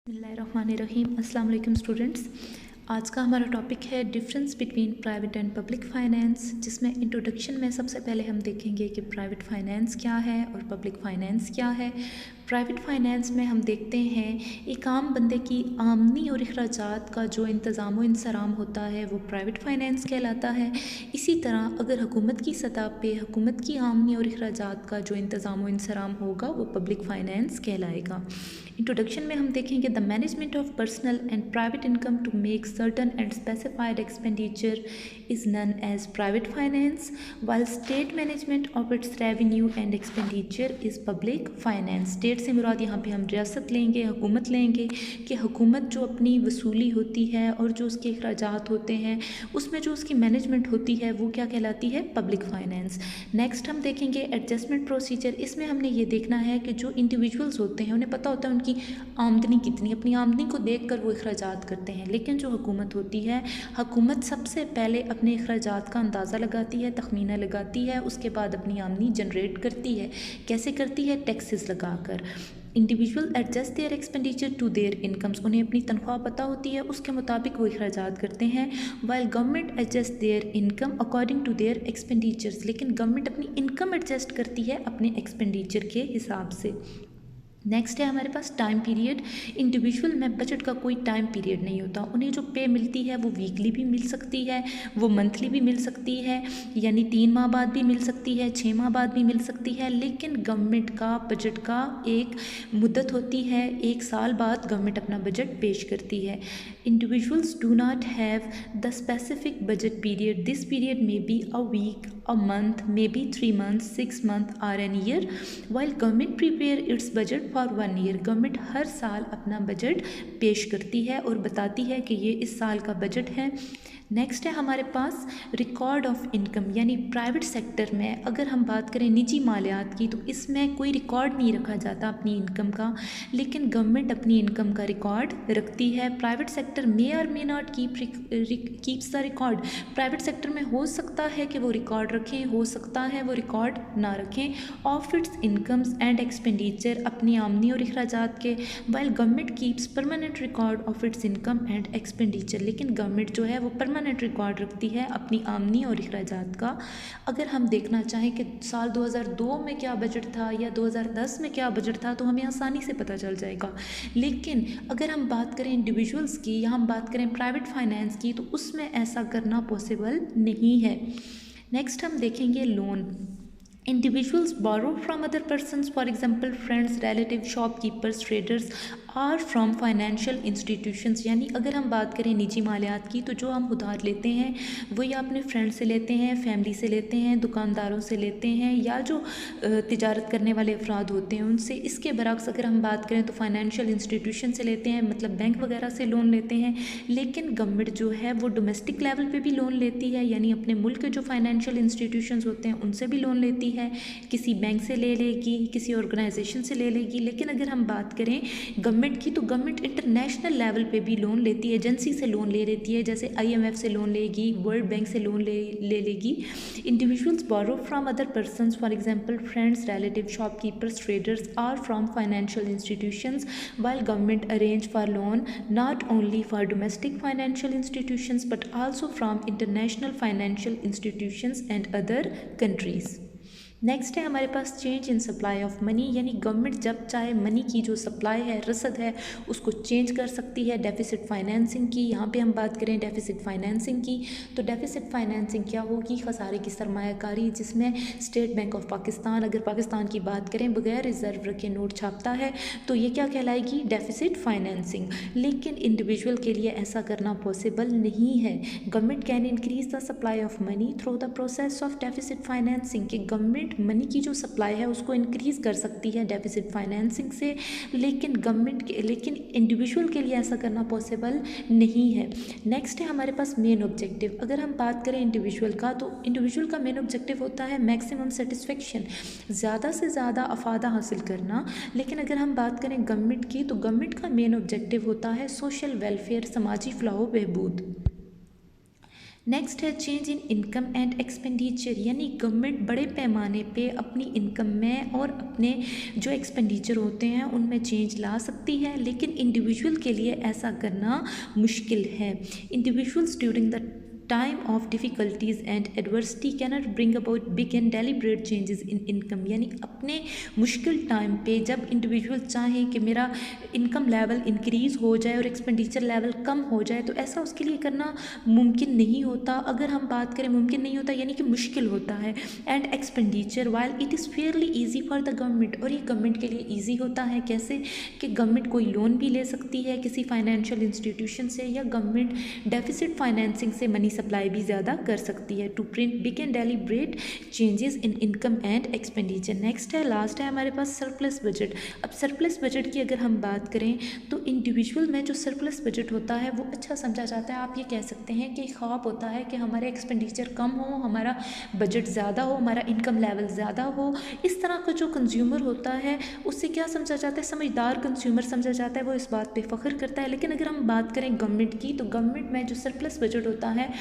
बिस्मिल्लाहिर्रहमानिर्रहीम। अस्सलाम वालेकुम स्टूडेंट्स। आज का हमारा टॉपिक है difference between private and public finance, जिसमें इंट्रोडक्शन में सबसे पहले हम देखेंगे कि प्राइवेट फ़ाइनेंस क्या है और पब्लिक फ़ाइनेंस क्या है। प्राइवेट फ़ाइनेंस में हम देखते हैं एक आम बंदे की आमदनी और अखराजात का जो इंतज़ाम व इंसराम होता है वो प्राइवेट फ़ाइनेंस कहलाता है। इसी तरह अगर हुकूमत की सतह पे हुकूमत की आमदनी और अखराजात का जो इंतज़ाम व इंसराम होगा वो पब्लिक फ़ाइनेंस कहलाएगा। इंट्रोडक्शन में हम देखेंगे the management of personal and private income to make certain and specified expenditure is known as private finance, while state management of its revenue and expenditure is public finance. State से मुराद यहाँ पे हम रियासत लेंगे, हुकूमत लेंगे कि हुकूमत जो अपनी वसूली होती है और जो उसके अखराजात होते हैं उसमें जो उसकी मैनेजमेंट होती है वो क्या कहलाती है, पब्लिक फाइनेंस। नेक्स्ट हम देखेंगे एडजस्टमेंट प्रोसीजर। इसमें हमने ये देखना है कि जो इंडिविजुअल्स होते हैं उन्हें पता होता है की आमदनी कितनी, अपनी आमदनी को देखकर वो अखराजात करते हैं, लेकिन जो हुकूमत होती है, हुकूमत सबसे पहले अपने अखराजात का अंदाज़ा लगाती है, तखमीना लगाती है, उसके बाद अपनी आमदनी जनरेट करती है। कैसे करती है, टैक्सेस लगाकर। Individual adjust their expenditure to their incomes, उन्हें अपनी तनख्वाह पता होती है, उसके मुताबिक वो अखराजात करते हैं। While government adjust their income according to their expenditures, लेकिन गवर्नमेंट अपनी इनकम एडजस्ट करती है अपने एक्सपेंडिचर के हिसाब से। नेक्स्ट है हमारे पास टाइम पीरियड। इंडिविजुअल में बजट का कोई टाइम पीरियड नहीं होता, उन्हें जो पे मिलती है वो वीकली भी मिल सकती है, वो मंथली भी मिल सकती है, यानी 3 माह बाद भी मिल सकती है, 6 माह बाद भी मिल सकती है, लेकिन गवर्नमेंट का बजट का एक मुद्दत होती है, 1 साल बाद गवर्नमेंट अपना बजट पेश करती है। Individuals do not have the specific budget period, this period may be a week, a month, maybe 3 months, 6 months or an year, while government prepare its budget for 1 year। Government हर साल अपना budget पेश करती है और बताती है कि ये इस साल का बजट है। नेक्स्ट है हमारे पास रिकॉर्ड ऑफ इनकम, यानी प्राइवेट सेक्टर में अगर हम बात करें निजी मालियात की तो इसमें कोई रिकॉर्ड नहीं रखा जाता अपनी इनकम का, लेकिन गवर्नमेंट अपनी इनकम का रिकॉर्ड रखती है। प्राइवेट सेक्टर मे और may not keeps the record, private sector में हो सकता है कि वो रिकॉर्ड रखें, हो सकता है वो रिकॉर्ड ना रखें, of its incomes and expenditure, अपनी आमदनी और अखराजात के। While government keeps permanent record of its income and expenditure, लेकिन गवर्नमेंट जो है वो परमानेंट रिकॉर्ड रखती है अपनी आमदनी और अखराजात का। अगर हम देखना चाहें कि साल 2002 में क्या बजट था या 2010 में क्या बजट था तो हमें आसानी से पता चल जाएगा, लेकिन अगर हम बात करें इंडिविजुअल्स की या हम बात करें प्राइवेट फाइनेंस की तो उसमें ऐसा करना पॉसिबल नहीं है। नेक्स्ट हम देखेंगे loan. Individuals borrow from other persons, for example friends, relatives, shopkeepers, traders और फ्रॉम फाइनेंशियल इंस्टीट्यूशंस, यानी अगर हम बात करें निजी मालियात की तो जो हम उधार लेते हैं वो या अपने फ्रेंड से लेते हैं, फैमिली से लेते हैं, दुकानदारों से लेते हैं या जो तिजारत करने वाले अफराद होते हैं उनसे। इसके बरक्स अगर हम बात करें तो फाइनेंशियल इंस्टीट्यूशन से लेते हैं, मतलब बैंक वगैरह से लोन लेते हैं। लेकिन गवर्नमेंट जो है वो डोमेस्टिक लेवल पर भी लोन लेती है, यानी अपने मुल्क के जो फाइनेंशियल इंस्टीट्यूशंस होते हैं उनसे भी लोन लेती है, किसी बैंक से ले लेगी, किसी ऑर्गेनाइजेशन से ले लेगी। लेकिन अगर हम बात करें गवर्नमेंट की तो गवर्नमेंट इंटरनेशनल लेवल पे भी लोन लेती है, एजेंसी से लोन ले लेती है, जैसे IMF से लोन लेगी, वर्ल्ड बैंक से लोन ले लेगी। Individuals borrow from other persons, for example friends, relative, shopkeepers, traders और from financial institutions, while government arrange for loan not only for domestic financial institutions but also from international financial institutions and other countries. Next है हमारे पास change in supply of money, यानी government जब चाहे money की जो supply है, रसद है, उसको चेंज कर सकती है। डेफिसिट फाइनेंसिंग की यहाँ पे हम बात करें डेफिसिट फाइनेंसिंग की तो डेफिसिट फाइनेंसिंग क्या होगी, खसारे की सरमायाकारी, जिसमें स्टेट बैंक ऑफ पाकिस्तान, अगर पाकिस्तान की बात करें, बगैर रिजर्व रखे नोट छापता है तो ये क्या कहलाएगी, डेफिसिट फाइनेंसिंग। लेकिन इंडिविजुअल के लिए ऐसा करना पॉसिबल नहीं है। Government can increase the supply of money through the process of deficit financing, कि गवर्नमेंट मनी की जो सप्लाई है उसको इंक्रीज़ कर सकती है डेफिसिट फाइनेंसिंग से, लेकिन इंडिविजुअल के लिए ऐसा करना पॉसिबल नहीं है। नेक्स्ट है हमारे पास मेन ऑब्जेक्टिव। अगर हम बात करें इंडिविजुअल का तो इंडिविजुअल का मेन ऑब्जेक्टिव होता है मैक्सिमम सेटिस्फेक्शन, ज़्यादा से ज़्यादा अफादा हासिल करना। लेकिन अगर हम बात करें गवर्नमेंट की तो गवर्नमेंट का मेन ऑब्जेक्टिव होता है सोशल वेलफेयर, समाजी फलाह व बहबूद। नेक्स्ट है change in income and expenditure, यानी गवर्नमेंट बड़े पैमाने पे अपनी इनकम में और अपने जो एक्सपेंडिचर होते हैं उनमें चेंज ला सकती है, लेकिन इंडिविजुअल के लिए ऐसा करना मुश्किल है। Individuals during the time of difficulties and adversity cannot bring about big and deliberate changes in income, यानी अपने मुश्किल टाइम पे जब इंडिविजुअल चाहें कि मेरा इनकम लेवल इंक्रीज़ हो जाए और एक्सपेंडिचर लेवल कम हो जाए, तो ऐसा उसके लिए करना मुमकिन नहीं होता। अगर हम बात करें मुमकिन नहीं होता यानी कि मुश्किल होता है। And expenditure while it is Fairlie easy for the government, और ये गवर्नमेंट के लिए ईजी होता है। कैसे कि गवर्नमेंट कोई लोन भी ले सकती है किसी फाइनेंशियल इंस्टीट्यूशन से, या गवर्नमेंट डेफिसिट फाइनेंसिंग से मनी सप्लाई भी ज़्यादा कर सकती है to print big and deliberate changes in income and expenditure. Next है, लास्ट है हमारे पास सरप्लस बजट। अब सरप्लस बजट की अगर हम बात करें तो इंडिविजुअल में जो सरप्लस बजट होता है वो अच्छा समझा जाता है। आप ये कह सकते हैं कि ख्वाब होता है कि हमारे एक्सपेंडिचर कम हो, हमारा बजट ज़्यादा हो, हमारा इनकम लेवल ज़्यादा हो। इस तरह का जो कंज्यूमर होता है उससे क्या समझा जाता है, समझदार कंज्यूमर समझा जाता है, वो इस बात पे फ़ख्र करता है। लेकिन अगर हम बात करें गवर्नमेंट की, तो गवर्नमेंट में जो सरप्लस बजट होता है,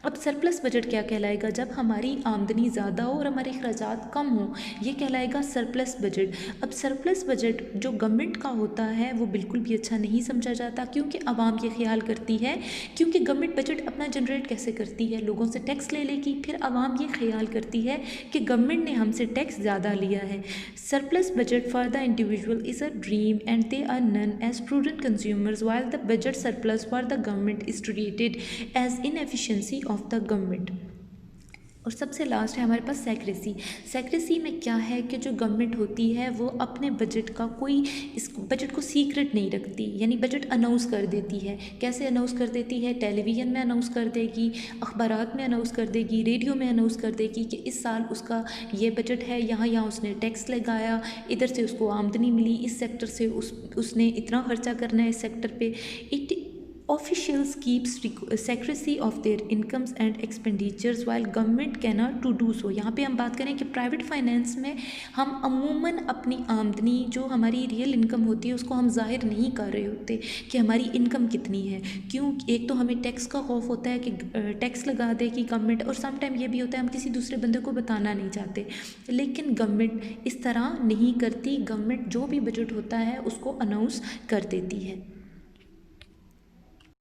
अब सरप्लस बजट क्या कहलाएगा, जब हमारी आमदनी ज़्यादा हो और हमारे अखराजात कम हो, ये कहलाएगा सरप्लस बजट। अब सरप्लस बजट जो गवर्नमेंट का होता है वो बिल्कुल भी अच्छा नहीं समझा जाता, क्योंकि आवाम ये ख्याल करती है, क्योंकि गवर्नमेंट बजट अपना जनरेट कैसे करती है, लोगों से टैक्स ले लेगी, फिर आवाम ये ख्याल करती है कि गवर्नमेंट ने हमसे टैक्स ज़्यादा लिया है। Surplus budget for the individual is a dream and they are known as prudent consumers, while the budget surplus for the government is treated as inefficiency of the government. और सबसे last है हमारे पास secrecy. Secrecy में क्या है कि जो government होती है वो अपने बजट का कोई इस बजट को सीक्रेट नहीं रखती, यानी बजट अनाउंस कर देती है। कैसे अनाउंस कर देती है, टेलीविज़न में अनाउंस कर देगी, अखबारात में अनाउंस कर देगी, रेडियो में अनाउंस कर देगी कि इस साल उसका ये बजट है, यहाँ यहाँ उसने टैक्स लगाया, इधर से उसको आमदनी मिली, इस सेक्टर से उसने इतना खर्चा करना है इस सेक्टर पे। It Officials keeps secrecy of their incomes and expenditures while government cannot to do so। यहाँ पे हम बात करें कि प्राइवेट फाइनेंस में हम अमूमन अपनी आमदनी जो हमारी रियल इनकम होती है उसको हम जाहिर नहीं कर रहे होते कि हमारी इनकम कितनी है। क्यों? एक तो हमें टैक्स का खौफ होता है कि टैक्स लगा देगी गवर्नमेंट, और सम टाइम ये भी होता है हम किसी दूसरे बंदे को बताना नहीं चाहते। लेकिन गवर्नमेंट इस तरह नहीं करती, गवर्नमेंट जो भी बजट होता है उसको अनाउंस कर देती है।